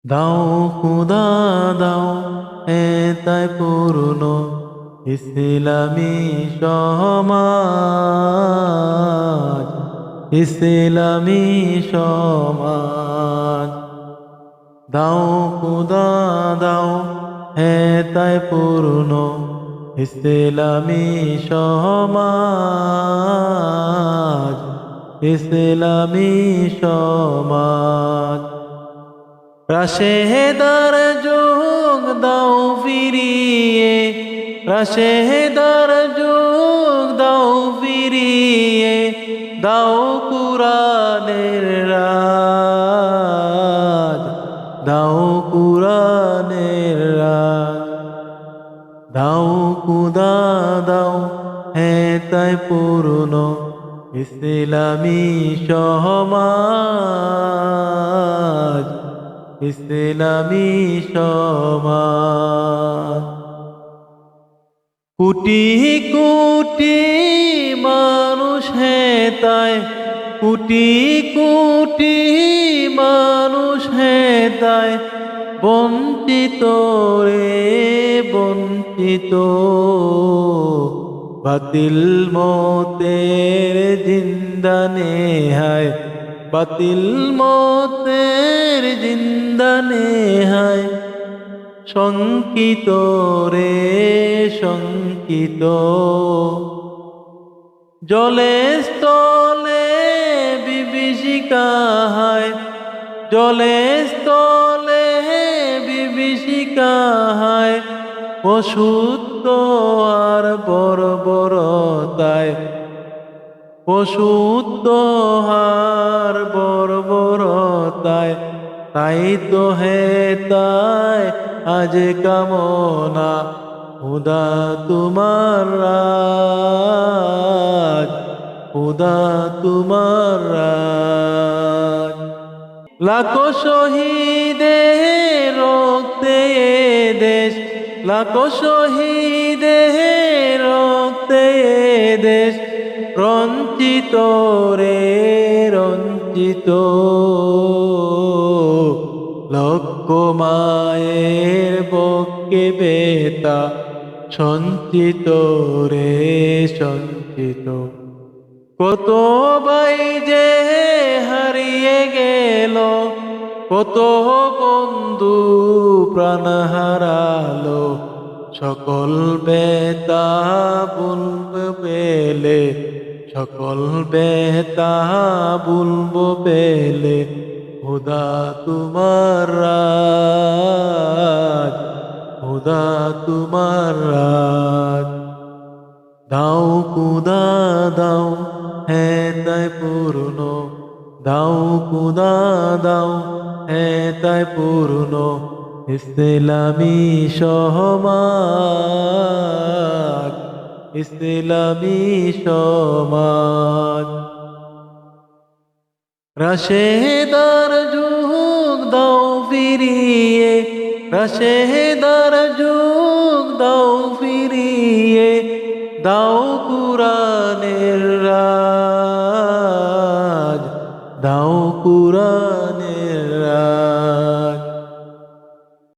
দাও খুদা দাও তাই পুরনো ইসলামী সমাজ, ইসলামী সমাজ। দাও খুদা দাও তাই পুরনো ইসলামী সমাজ, ইসলামী সমাজ। রাশেদার যুগ দাও ফিরিয়ে, রাশেদার যুগ দাও ফিরিয়ে, দাও কুরআনের রাজ, দাও কুরআনের রাজ। দাও খুদা দাও তাই পুরনো ইসলামী সমাজ, ইসলামী সমাজ। কোটি কোটি মানুষ তাই, কোটি কোটি মানুষ তাই বঞ্চিত রে বঞ্চিত। বাতিল মতের জিন্দানে হায়, বাতিল মতের জিন্দানে হায়। শঙ্কিত রে শঙ্কিত, জলে স্থলে বিভীষিকা হায়, জলে স্থলে বিভীষিকা হায়। অশুদ্ধ আর বর্বরতায়, অশুদ্ধ আর বর্বরতায়। তাই তো তাই আজ কামনা খুদা তোমার রাজ, খুদা তোমার রাজ। লাখো শহীদের রক্তে দেশ, লাখো শহীদের রক্তে দেশ রঞ্চিত রে রঞ্চিত। লক্ষ মায়ের বক্ষে বেতা সঞ্চিত রে সঞ্চিত। কত ভাই যে হারিয়ে গেল, কত বন্ধু প্রাণ হারালো। সকল বেতা বলব পেলে, সকল বেতা বলব পেলে। খুদা তোমার রাজ, খুদা তোমার রাজ। দাও খুদা দাও তাই পুরনো, দাও খুদা দাও তাই পুরনো ইসলামী সমাজ, ইসলামী সমাজ। রাশেদার যুগ দাও ফিরিয়ে, রাশেদার যুগ দাও ফিরিয়ে, দাও কুরআনের রাজ, দাও কুরআন।